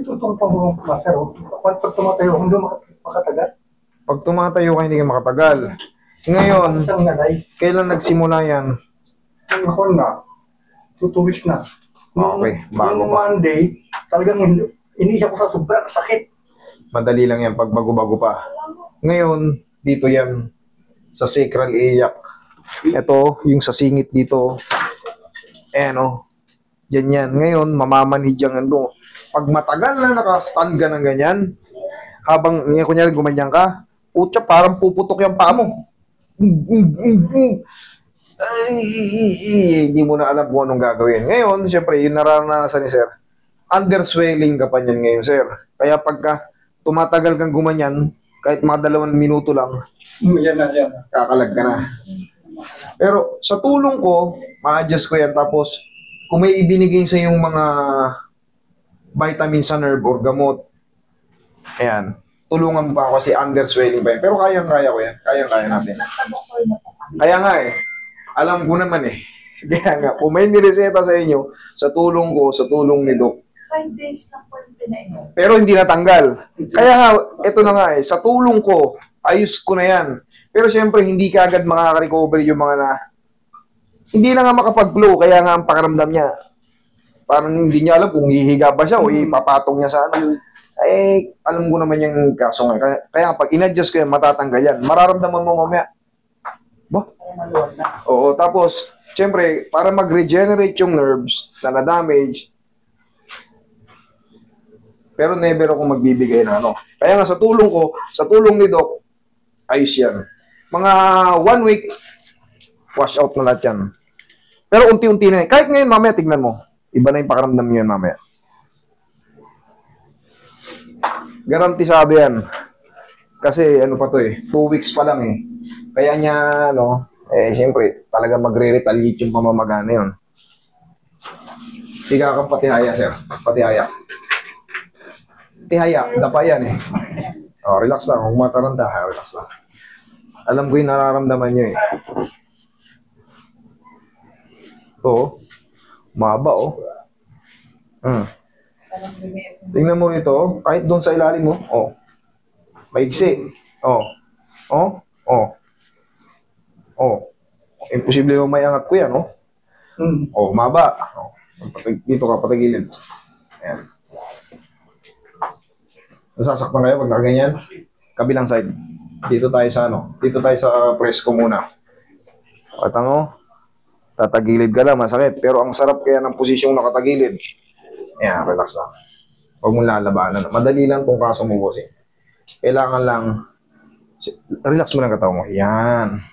yung tutong pang master, pag tumatayo, hindi makatagal. Pag tumatayo ka, hindi ka makatagal. Ngayon, kailan nagsimula yan? Ako na, 2 weeks na. Okay, bago yung pa. Monday, talagang iniisip ko sa sobrang sakit. Madali lang yan pag bago-bago pa. Ngayon, dito yan sa sacral iliac. Ito, yung sa singit dito. Ayan o. Diyan yan. Ngayon, mamamanhid yung ano. Pag matagal na naka-stand ka ng ganyan, habang, kunyari, gumanyan ka, putya, parang puputok yung paa mo. Ay, hindi mo na alam kung anong gagawin. Ngayon, siyempre, yung naranasan ni Sir, underswelling ka pa niyan ngayon, Sir. Kaya pagka tumatagal kang gumanyan, kahit mga 2 minuto lang, Yan na. kakalag ka na. Pero sa tulong ko, ma-adjust ko yan. Tapos, kung may ibinigay sa yung mga vitamin sa nerve or gamot, ayan, tulungan mo pa ako kasi underswelling pa yan. Pero kayang-kaya ko yan. Kayang-kaya natin. Kaya nga eh. Alam ko naman eh. Kaya nga, kung may nireseta sa inyo, sa tulong ko, sa tulong ni Doc, 5 days na po yung pinainom. pero hindi natanggal. Kaya nga, ito na nga eh, sa tulong ko, ayos ko na yan. Pero siyempre, hindi ka agad makaka-recover yung mga na, hindi na nga makapag-flow, kaya nga ang pakiramdam niya. Parang hindi niya alam kung hihiga ba siya o ipapatong niya sa ano. Eh, alam ko naman yung kaso nga. Kaya pag in-adjust ko yan, matatanggal yan. Mararamdaman mo mamaya. Ba? Oo, tapos, siyempre, para mag-regenerate yung nerves na na-damage, pero never ako magbibigay na ano. Kaya nga sa tulong ko, sa tulong ni Doc, ayos yan. Mga 1 week, wash out na lahat yan. Pero unti-unti na. Kahit ngayon, mamaya, tignan mo. Iba na yung pakiramdam nyo yan mamaya. Garantisado yan. Kasi ano pa to eh, 2 weeks pa lang eh. Kaya niya, ano, eh, siyempre, talaga magre-retaliate yung pamamagana yun. Higa kang patihaya, sir. Patihaya. Tihaya, dapa yan eh. Oh, relax lang. Kung mataranda, relax lang. Alam ko yung nararamdaman nyo eh. Ito, mahaba oh. Tingnan mo rito, kahit doon sa ilalim mo, oh. Maigsi. Oh. Oh. Oh. Oh. Imposible mo mayangat ko yan, oh. Oh, mahaba. Oh. Dito ka, patagilid. Ayan. Nasasaktan kayo pag nakaganyan? Kabilang side. Dito tayo sa ano? Dito tayo sa presko muna. Pata mo, tatagilid ka lang, masakit. Pero ang sarap kaya ng posisyong nakatagilid. Ayan, relax lang. Huwag mong lalabanan. Madali lang kung kaso mo bossing. Kailangan lang, relax mo lang katawan mo. Yan.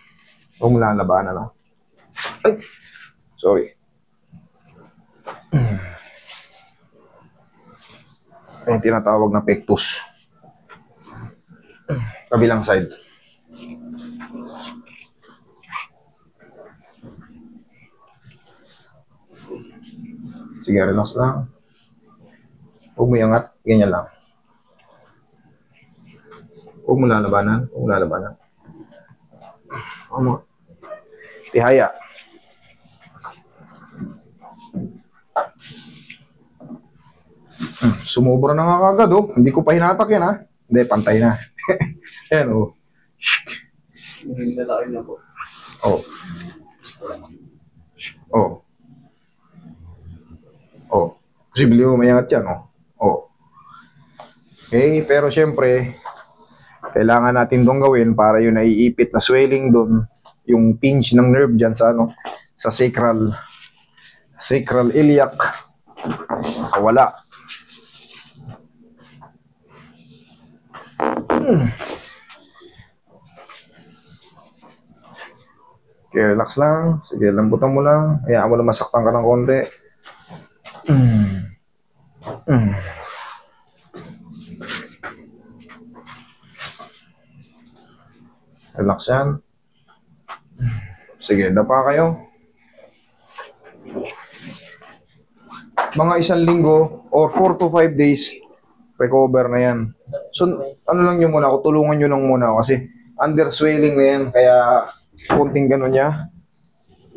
Huwag mong lalabanan lang. Ay! Sorry. Yung tinatawag na pectus. Kabilang side. Sige, relax lang. Huwag mo iangat. Ganyan lang. Huwag mo lalabanan. Huwag mo lalabanan. Huwag mo. Tihaya. Sumobra na nga kagad, oh. Hindi ko pa hinatak yan, ha? Hindi, pantay na. Ayan, oh. Lalaki na po. Oh. Oh. Oh. Posible mo mayangat yan, oh. Oh. Okay, pero syempre, kailangan natin itong gawin para yung naiipit na swelling doon, yung pinch ng nerve dyan sa, ano, sa sacral iliac. Wala. Okay, relax lang. Sige, lambutan mo lang. Hayaan mo na masaktan ka ng konti. Relax yan. Sige, dapa kayo. Mga 1 linggo or 4 to 5 days, recover na yan. So, ano lang nyo muna, tulungan nyo lang muna kasi underswelling na yan, kaya konting gano'n niya.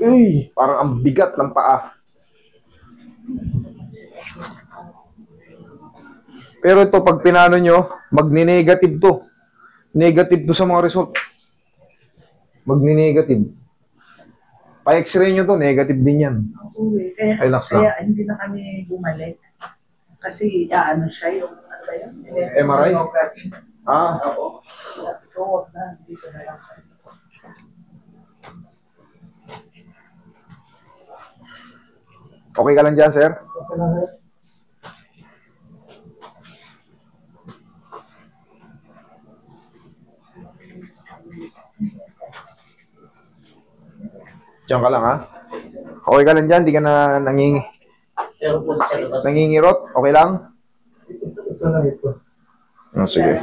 Uy, parang ang bigat ng paa. Pero ito, pag pinano nyo, magni-negative to. Negative to sa mga result. Magni-negative. Pa-x-ray nyo to, negative din yan. Uwi. Kaya, Relax lang. kaya hindi na kami bumalik. Kasi ano siya yung ano ba yun? MRI? Electronography. Ah, Oo. Sabi ko, wag na. Dito na lang. okay ka lang dyan, sir? Okay lang, sir. Diyan ka lang, ha? Okay ka lang dyan, di ka na nangingirot? Okay lang? Ito lang ito. Oh, sige.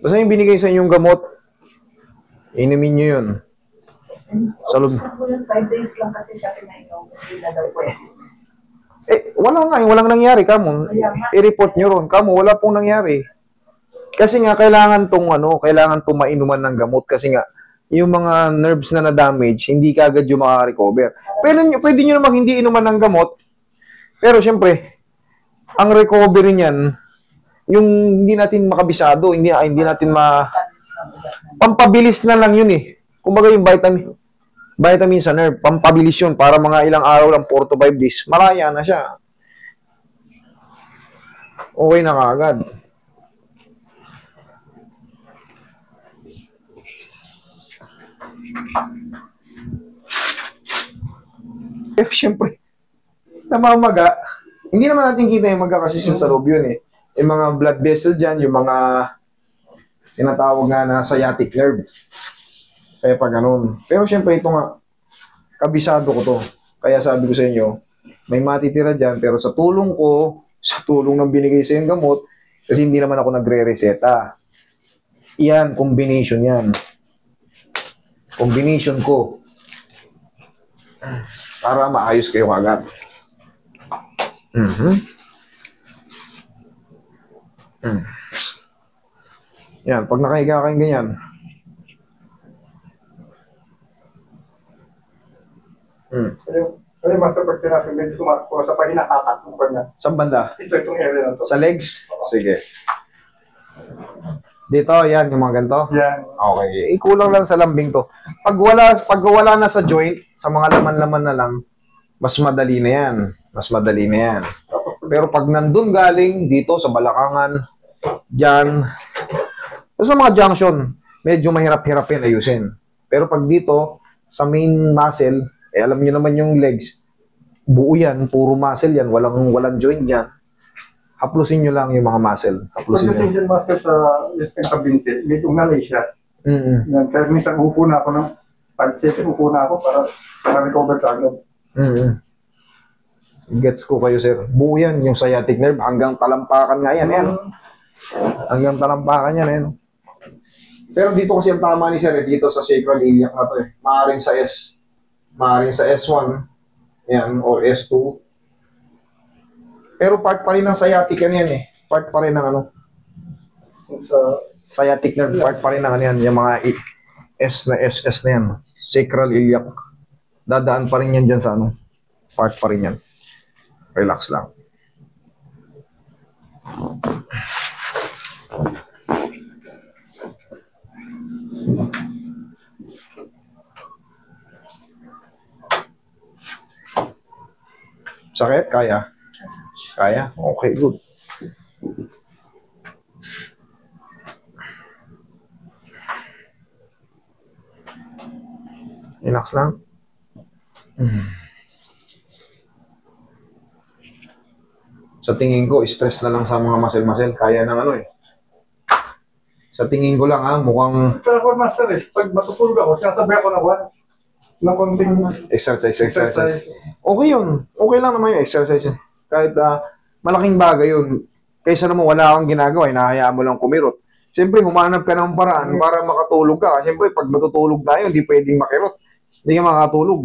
Basta yung binigay sa inyong gamot, inumin nyo yun. Sa loob. Gusto ko yun, 5 days lang kasi siya pinainom. Hindi na daw pwede. Wala nga, walang nangyari, kamo. Kaya nga. I-report nyo ron, kamo, wala pong nangyari. Kasi nga, kailangan tong mainuman ng gamot kasi nga, yung mga nerves na na-damage, hindi kagad yung makaka-recover. Pwede nyo namang hindi inuman ng gamot, pero syempre, ang recovery niyan, yung hindi natin makabisado, hindi natin pampabilis na lang yun eh. Kumbaga yung vitamin sa nerve, pampabilis yun para mga ilang araw lang, 4 to 5 days, maraya na siya. Okay na kaagad. Siyempre, namamaga, hindi naman natin kita yung maga kasi sa loob yun eh. Yung mga blood vessel dyan, yung mga tinatawag nga na sciatic nerve. Kaya pa ganun. Pero syempre ito nga, kabisado ko to. Kaya sabi ko sa inyo, may matitira dyan, pero sa tulong ko, sa tulong ng binigay sa yung gamot, kasi hindi naman ako nagre-reseta. Yan, combination yan. Combination ko. Para maayos kayo agad. Yan, pag nakahiga kayong ganyan. Kasi master, pag tinasin, medyo sumakot ko sa pahinakatak ko niya. Saan banda? Itong area na to. Sa legs? Sige. Dito, yan, yung mga ganito? Yan. Okay. Kulang lang sa lambing to. Pag wala na sa joint, sa mga laman-laman na lang, mas madali na yan. Mas madali na yan. Pero pag nandun galing, dito sa balakangan, dyan, sa mga junction, medyo mahirap-hirap yan ayusin. Pero pag dito, sa main muscle, alam niyo naman yung legs, buo yan, puro muscle yan, walang joint yan. Haplusin nyo lang yung mga muscle. Haplusin nyo. Pagdating dyan, master, sa Western Kabinte, medyo nalay siya. Yan, kaya minsan upo na ako ng 5 upo na ako para recover ka agad. Gets ko kayo, sir. Buo yan, yung sciatic nerve, hanggang talampakan nga yan. Hanggang talampakan yan. Pero dito kasi ang tama ni sir, dito sa sacral iliac na to eh. Maaring sa S1, yan, or S2. Pero part pa rin ng sciatic yan eh. Part pa rin ng Sa sciatic nerve, part pa rin ng yan. Yung mga SS na yan. Sacral iliac. Dadaan pa rin yan dyan sa part pa rin yan. Relax lang. Sakit? Kaya? Kaya? Okay, good. Relax lang. Sa tingin ko, stress na lang sa mga muscle-muscle. Kaya ng Sa tingin ko lang mukhang Pero ako, master, pag matutulog ako, sinasabay ako ng konting exercise. Okay yun. Okay lang naman yung exercise. Kahit malaking bagay yun. Kaysa naman wala kang ginagawa, hinahayaan mo lang kumirot. Siyempre, humanap ka ng paraan para makatulog ka. Siyempre, pag matutulog tayo, hindi pwedeng makirot. Hindi ka makatulog.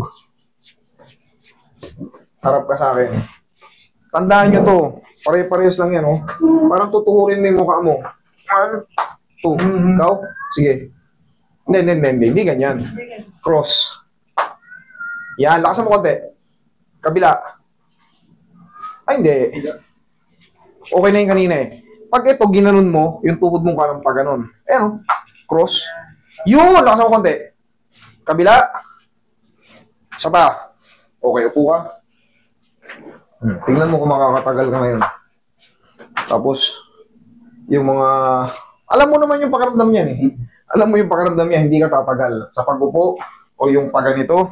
Harap ka sa akin. Tandaan nyo to. Pare-parehas lang yan, Parang tutuhurin mo yung mukha mo. 1, 2. Ikaw? Sige. Hindi ganyan. Cross. Yan, lakasan mo konti. Kabila. Ay, hindi. Okay na yung kanina eh. Pag ito, ginanon mo, yung tuhod mong parang pag ganon. Ayan, cross. Yun, lakasan mo konti. Kabila. Isa pa. Okay, upo ka. Tingnan mo kung makakatagal ka ngayon. Tapos, yung mga... Alam mo naman yung pakiramdam niyan eh. Alam mo yung pakiramdam niya, hindi ka tatagal. Sa pag-upo, o yung pag-ganito,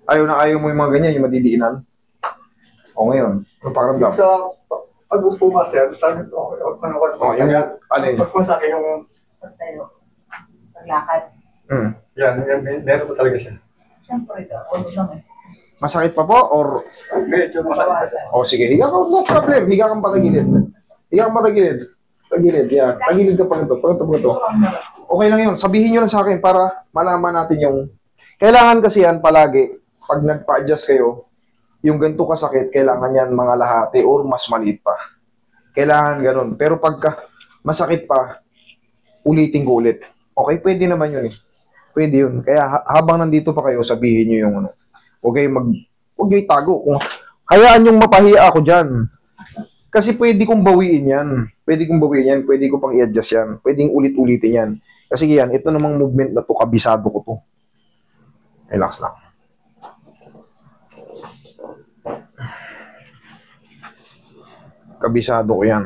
ayaw mo yung mga ganyan, yung madidiinan. O ngayon, yung pakiramdam. Sa pag-upo master, sabi ko, Yung ano yun? pag ko sa akin yung, Pagtayo. Paglakad. yan, meron po talaga siya. Siyempre, ano lang eh. Masakit pa po, or... Medyo masakit. O sige, higa ka, no problem. Higa kang patagilid. Higa kang patagilid. Tagilid, yan. Tagilid ka pa nito. Okay lang yun. Sabihin nyo lang sa akin para malaman natin yung... Kailangan kasi yan palagi, pag nagpa-adjust kayo, yung ganito kasakit, kailangan yan mga lahati or mas maliit pa. Kailangan ganun. Pero pagka masakit pa, ulitin ko ulit. Okay, pwede naman yun eh. Pwede yun. Kaya habang nandito pa kayo, sabihin nyo yung ano. Huwag kayo itago. Hayaan yung mapahiya ako dyan. Kasi pwede kong bawiin yan. Pwede ko pang i-adjust yan. Pwedeng ulit-ulitin yan. Kasi yan, ito namang movement na to, kabisado ko to. Relax lang. Kabisado ko yan.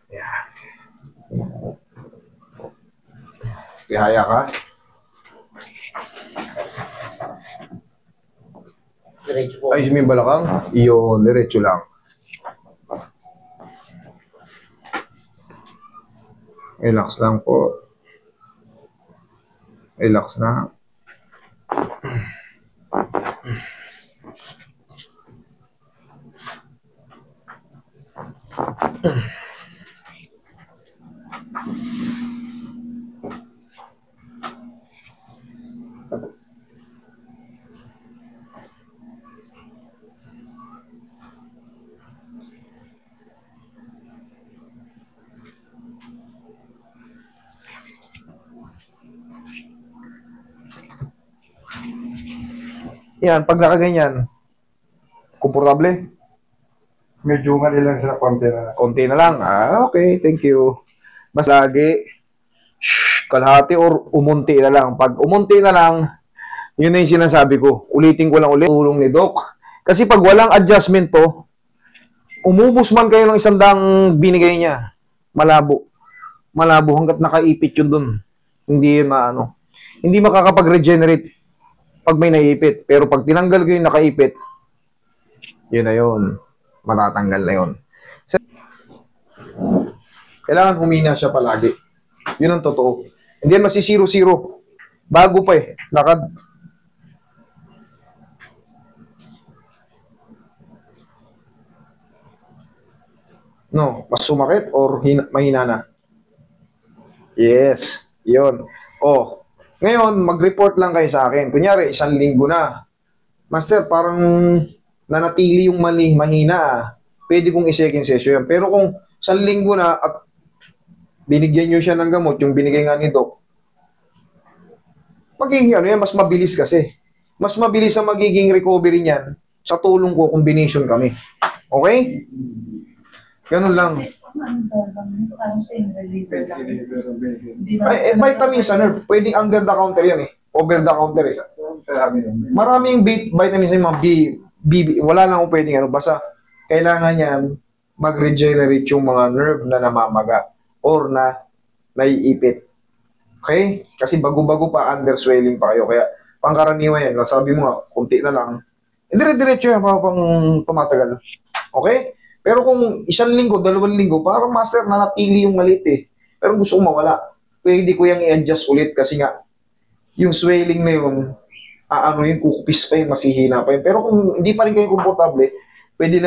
Yeah. Kihaya ka? Diretso po. Ayos mo yung balakang? Iyon, diretso lang. Relax lang po. Relax na. Yan, pag nakaganyan, komportable? Medyo mali lang sila konti na. Konti na lang. Okay, thank you. Mas lagi, kalahati or umunti na lang. Pag umunti na lang, yun na yung sinasabi ko. Ulitin ko lang ulit. Tulong ni Doc. Kasi pag walang adjustment to, umubos man kayo ng 100 binigay niya. Malabo. Malabo hanggat nakaipit yun dun. Hindi yun maano. Hindi makakapag-regenerate pag may naipit. Pero pag tinanggal ko yung nakaipit, yun na yun. Matatanggal na yun. Kailangan humina siya palagi. Yun ang totoo. Hindi yan masi-zero-zero. Bago pa eh. Lakad. No, mas sumakit or mahina na? Yes. Yun. Oh, ngayon, mag-report lang kayo sa akin. Kunyari, 1 linggo na. Master, parang nanatili yung mahina. Pwede kong i-second session yan. Pero kung 1 linggo na at binigyan nyo siya ng gamot, yung binigay nga ni Doc, magiging ano yan, mas mabilis kasi. Mas mabilis ang magiging recovery niyan sa tulong ko, combination kami. Okay? Ganun lang. Ay, vitamins, ano, pwedeng under the counter yan eh. Over the counter eh. Maraming vitamins yung mga wala lang kung pwedeng ano. Basta, kailangan yan mag-regenerate yung mga nerve na namamaga or na naiipit. Okay? Kasi bago-bago pa, under swelling pa kayo. Kaya, pangkaraniwan yan. Sabi mo nga, kunti na lang. Dire-diretso yan pang tumatagal. Okay? Pero kung 1 linggo, 2 linggo, parang master, nanatili yung maliit eh. Pero gusto ko mawala. Pwede ko yung i-adjust ulit kasi nga, yung swelling na yun, yung kukupis pa yun, masihina pa yun. Pero kung hindi pa rin kayo komportable, pwede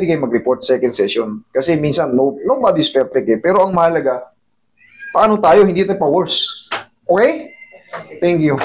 kayo mag-report second session. Kasi minsan, nobody's perfect eh. Pero ang mahalaga, paano tayo, hindi tayo pa worse. Okay? Thank you.